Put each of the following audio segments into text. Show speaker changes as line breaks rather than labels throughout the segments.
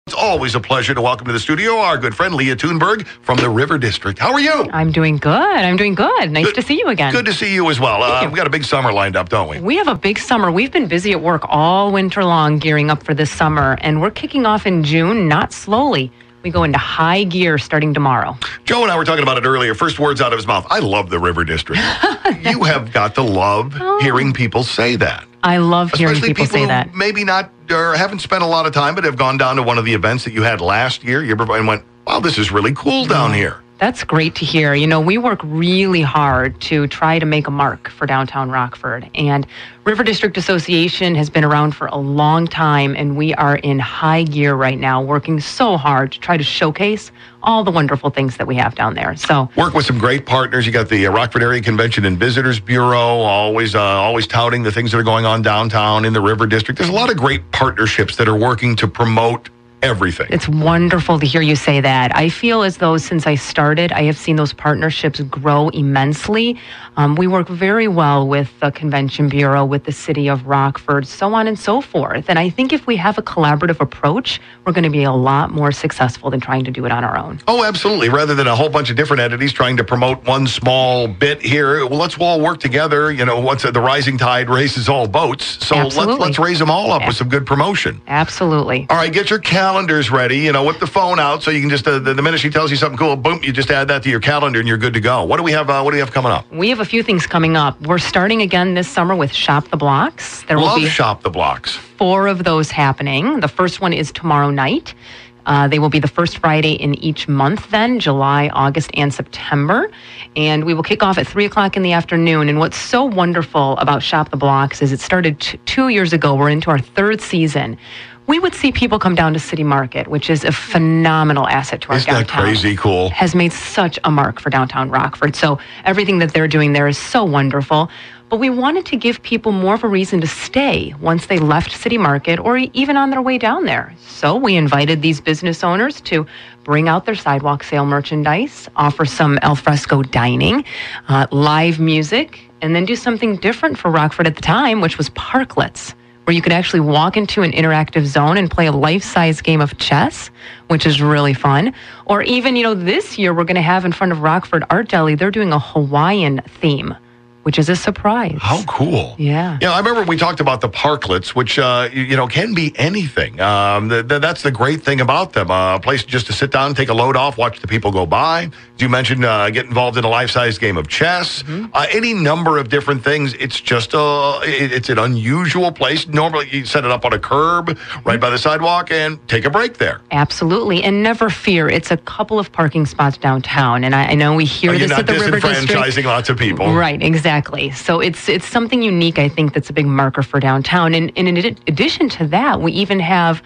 It's always a pleasure to welcome to the studio our good friend Leah Tuneberg from the River District. How are you?
I'm doing good. Nice to see you again.
Good to see you as well. We've got a big summer lined up, don't we?
We have a big summer. We've been busy at work all winter long gearing up for this summer, and we're kicking off in June, not slowly. We go into high gear starting tomorrow.
Joe and I were talking about it earlier. First words out of his mouth. I love the River District. You have got to love hearing people say that.
I love hearing people say that.
Maybe not or haven't spent a lot of time, but have gone down to one of the events that you had last year. And went, wow, this is really cool down here.
That's great to hear. You know, we work really hard to try to make a mark for downtown Rockford. And River District Association has been around for a long time, and we are in high gear right now, working so hard to try to showcase all the wonderful things that we have down there. So
work with some great partners. You got the Rockford Area Convention and Visitors Bureau, always touting the things that are going on downtown in the River District. There's a lot of great partnerships that are working to promote everything.
It's wonderful to hear you say that. I feel as though since I started, I have seen those partnerships grow immensely. We work very well with the Convention Bureau, with the City of Rockford, so on and so forth. And I think if we have a collaborative approach, we're going to be a lot more successful than trying to do it on our own.
Oh, absolutely. Rather than a whole bunch of different entities trying to promote one small bit here, well, let's all work together. You know, once the rising tide raises all boats. So let's raise them all up with some good promotion.
Absolutely.
All right, get your calendars ready, you know, with the phone out, so you can just, the minute she tells you something cool, boom, you just add that to your calendar and you're good to go. What do we have coming up?
We have a few things coming up. We're starting again this summer with Shop the Blocks. There will be
Shop the Blocks.
4 of those happening. The first one is tomorrow night. They will be the first Friday in each month then, July, August, and September. And we will kick off at 3 o'clock in the afternoon. And what's so wonderful about Shop the Blocks is it started 2 years ago. We're into our 3rd season. We would see people come down to City Market, which is a phenomenal asset to our downtown.
Isn't that crazy cool?
Has made such a mark for downtown Rockford. So everything that they're doing there is so wonderful. But we wanted to give people more of a reason to stay once they left City Market or even on their way down there. So we invited these business owners to bring out their sidewalk sale merchandise, offer some alfresco dining, live music, and then do something different for Rockford at the time, which was parklets, where you could actually walk into an interactive zone and play a life-size game of chess, which is really fun. Or even, this year we're going to have in front of Rockford Art Deli, they're doing a Hawaiian theme, which is a surprise.
How cool.
Yeah.
Yeah, I remember we talked about the parklets, which, can be anything. That's the great thing about them. A place just to sit down, take a load off, watch the people go by. As you mentioned, get involved in a life-size game of chess. Any number of different things. It's just it's an unusual place. Normally, you set it up on a curb right by the sidewalk and take a break there.
Absolutely. And never fear. It's a couple of parking spots downtown. And I know we hear this at the River District.
You're not disenfranchising lots of people.
Right, exactly. So it's something unique, I think, that's a big marker for downtown. And in addition to that, we even have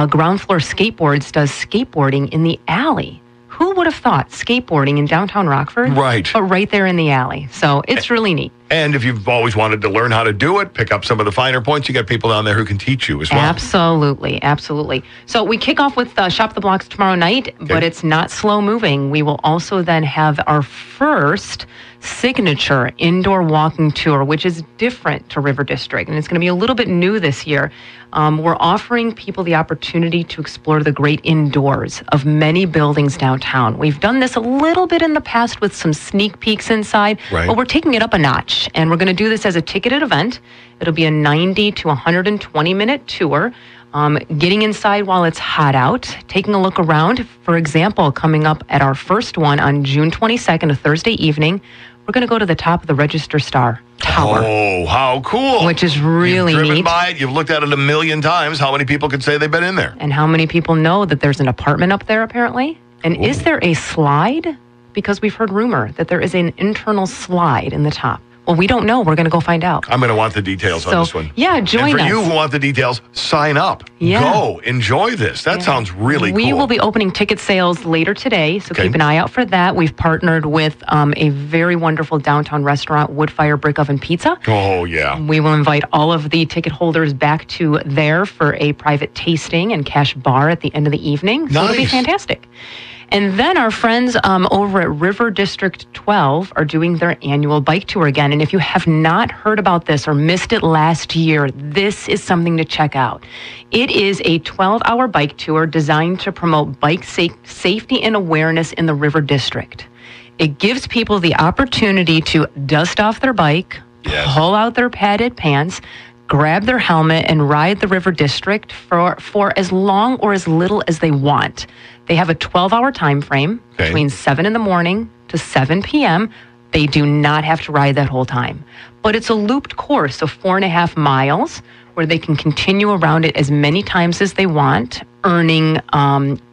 Ground Floor Skateboards does skateboarding in the alley. Who would have thought skateboarding in downtown Rockford?
Right.
But right there in the alley. So it's really neat.
And if you've always wanted to learn how to do it, pick up some of the finer points, you got people down there who can teach you as well.
Absolutely. So we kick off with Shop the Blocks tomorrow night, but it's not slow moving. We will also then have our first signature indoor walking tour, which is different to River District, and it's going to be a little bit new this year. We're offering people the opportunity to explore the great indoors of many buildings downtown. We've done this a little bit in the past with some sneak peeks inside, but we're taking it up a notch, and we're going to do this as a ticketed event. It'll be a 90 to 120-minute tour. Getting inside while it's hot out, taking a look around. For example, coming up at our first one on June 22nd, a Thursday evening, we're going to go to the top of the Register Star Tower.
Oh, how cool.
Which is really neat.
You've driven by it, you've looked at it a million times. How many people could say they've been in there?
And how many people know that there's an apartment up there, apparently? And is there a slide? Because we've heard rumor that there is an internal slide in the top. Well, we don't know. We're going to go find out.
I'm going to want the details on this one.
Yeah, join us.
And for you who want the details, sign up.
Yeah.
Go. Enjoy this. That sounds really cool.
We will be opening ticket sales later today, so keep an eye out for that. We've partnered with a very wonderful downtown restaurant, Woodfire Brick Oven Pizza.
Oh, yeah.
We will invite all of the ticket holders back to there for a private tasting and cash bar at the end of the evening. So it'll be fantastic. And then our friends over at River District 12 are doing their annual bike tour again. And if you have not heard about this or missed it last year, this is something to check out. It is a 12-hour bike tour designed to promote bike safety and awareness in the River District. It gives people the opportunity to dust off their bike, pull out their padded pants, grab their helmet, and ride the River District for as long or as little as they want. They have a 12-hour time frame between 7 in the morning to 7 p.m. They do not have to ride that whole time. But it's a looped course of 4.5 miles where they can continue around it as many times as they want, earning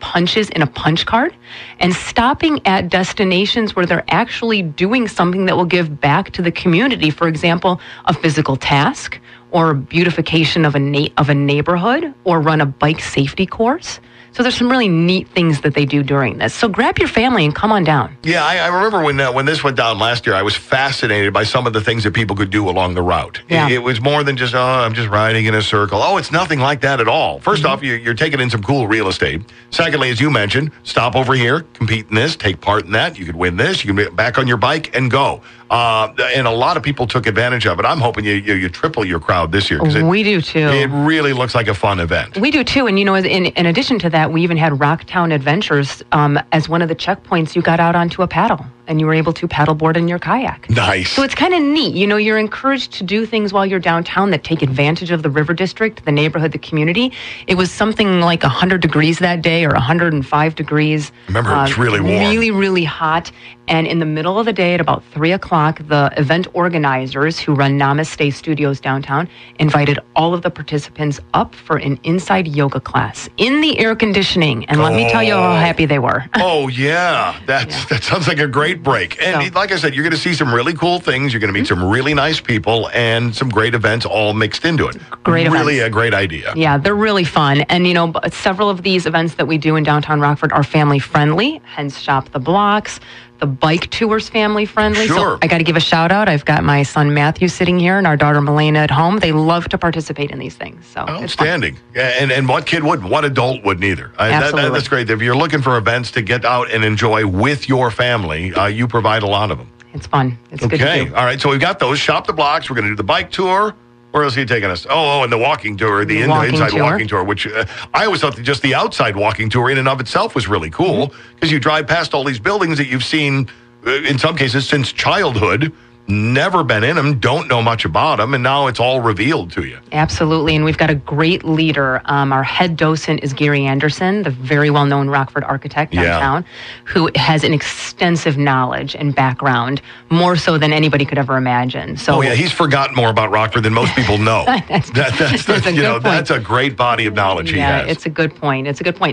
punches in a punch card and stopping at destinations where they're actually doing something that will give back to the community. For example, a physical task or beautification of a neighborhood or run a bike safety course. So there's some really neat things that they do during this. So grab your family and come on down.
Yeah, I remember when this went down last year, I was fascinated by some of the things that people could do along the route.
Yeah.
It was more than just, I'm just riding in a circle. Oh, it's nothing like that at all. First off, you're taking in some cool real estate. Secondly, as you mentioned, stop over here, compete in this, take part in that. You could win this. You can be back on your bike and go. And a lot of people took advantage of it. I'm hoping you triple your crowd this year.
We do too.
It really looks like a fun event.
We do too. And, in addition to that, we even had Rocktown Adventures as one of the checkpoints. You got out onto a paddle and you were able to paddleboard in your kayak.
Nice.
So it's kind of neat. You're encouraged to do things while you're downtown that take advantage of the River District, the neighborhood, the community. It was something like 100 degrees that day or 105 degrees.
Remember, it was really warm.
Really, really hot. And in the middle of the day at about 3 o'clock, the event organizers who run Namaste Studios downtown invited all of the participants up for an inside yoga class in the air conditioning. And let me tell you how happy they were.
Oh, yeah. That sounds like a great break. And like I said, you're going to see some really cool things. You're going to meet some really nice people and some great events all mixed into it.
Great
Really
events.
a great idea.
Yeah, they're really fun. And, several of these events that we do in downtown Rockford are family friendly, hence Shop the Blocks. The bike tour's family friendly.
Sure.
So I got to give a shout out. I've got my son Matthew sitting here and our daughter Melena at home. They love to participate in these things. So
outstanding. Yeah, and what kid wouldn't? What adult wouldn't either?
Absolutely.
That's great. If you're looking for events to get out and enjoy with your family, you provide a lot of them.
It's fun. It's good to do.
All right. So we've got those. Shop the Blocks. We're going to do the bike tour. Where else are you taking us? Oh, and the walking tour, the inside walking tour, which I always thought that just the outside walking tour in and of itself was really cool because you drive past all these buildings that you've seen, in some cases, since childhood, never been in them, don't know much about them, and now it's all revealed to you.
Absolutely, and we've got a great leader. Our head docent is Gary Anderson, the very well-known Rockford architect downtown, who has an extensive knowledge and background, more so than anybody could ever imagine. So,
he's forgotten more about Rockford than most people know. That's a great body of knowledge he has.
Yeah, it's a good point.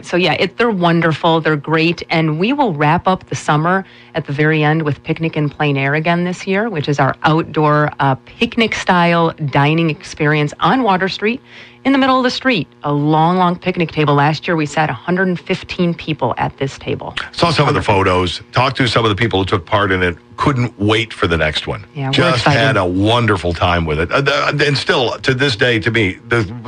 So, they're wonderful. They're great, and we will wrap up the summer at the very end with Picnic in Plein Air again this year, which is our outdoor picnic-style dining experience on Water Street in the middle of the street. A long, long picnic table. Last year, we sat 115 people at this table.
Saw some of the photos, talked to some of the people who took part in it. Couldn't wait for the next one.
Yeah,
just had a wonderful time with it. And still, to this day, to me,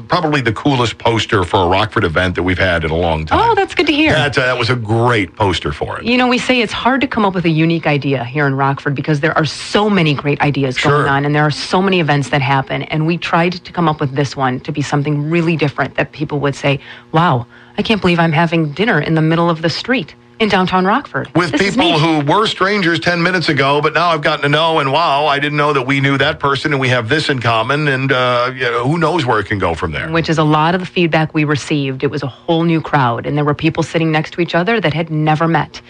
probably the coolest poster for a Rockford event that we've had in a long time.
Oh, that's good to hear.
That was a great poster for it.
We say it's hard to come up with a unique idea here in Rockford because there are so many great ideas going on, and there are so many events that happen. And we tried to come up with this one to be something really different that people would say, wow, I can't believe I'm having dinner in the middle of the street in downtown Rockford.
With people who were strangers 10 minutes ago, but now I've gotten to know, and wow, I didn't know that we knew that person and we have this in common, and who knows where it can go from there.
Which is a lot of the feedback we received. It was a whole new crowd, and there were people sitting next to each other that had never met.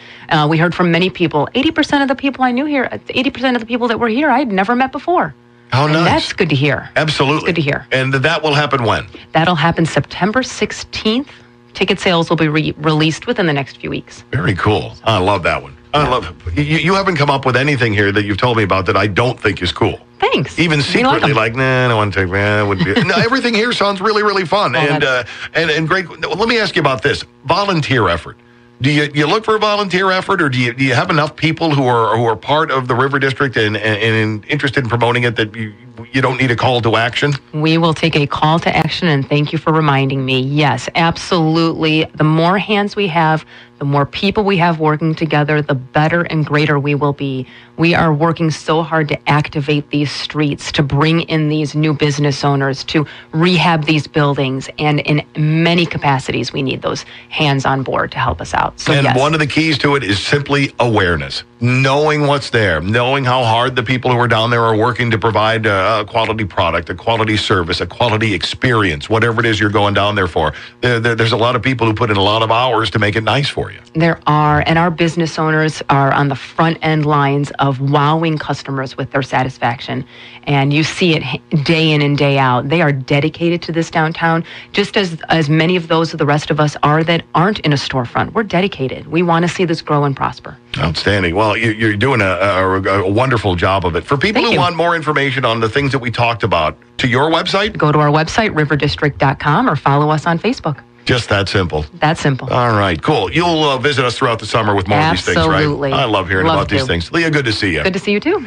We heard from many people. 80% of the people I knew here, 80% of the people that were here, I had never met before.
How nice.
And that's good to hear.
Absolutely.
It's good to hear.
And that will happen when?
That'll happen September 16th. Ticket sales will be released within the next few weeks.
Very cool. I love that one. I love it. You haven't come up with anything here that you've told me about that I don't think is cool.
Thanks.
Even secretly, nah, I don't want to take. That would be. No, everything here sounds really, really fun and great. Let me ask you about this volunteer effort. Do you look for a volunteer effort, or do you have enough people who are part of the River District and interested in promoting it that you don't need a call to action?
We will take a call to action, and thank you for reminding me. Yes, absolutely. The more hands we have, the more people we have working together, the better and greater we will be. We are working so hard to activate these streets, to bring in these new business owners, to rehab these buildings. And in many capacities, we need those hands on board to help us out. So,
and
yes.
One of the keys to it is simply awareness. Knowing what's there, knowing how hard the people who are down there are working to provide a quality product, a quality service, a quality experience, whatever it is you're going down there for. There's a lot of people who put in a lot of hours to make it nice for you.
There are, and our business owners are on the front end lines of wowing customers with their satisfaction. And you see it day in and day out. They are dedicated to this downtown, just as many of those of the rest of us are that aren't in a storefront. We're dedicated. We want to see this grow and prosper.
Outstanding. Well, you're doing a wonderful job of it. For people who want more information on the things that we talked about, to your website?
Go to our website, riverdistrict.com, or follow us on Facebook.
Just that simple.
That simple.
All right, cool. You'll visit us throughout the summer with more of these things, right?
Absolutely.
I love hearing about these things. Leah, good to see you.
Good to see you, too.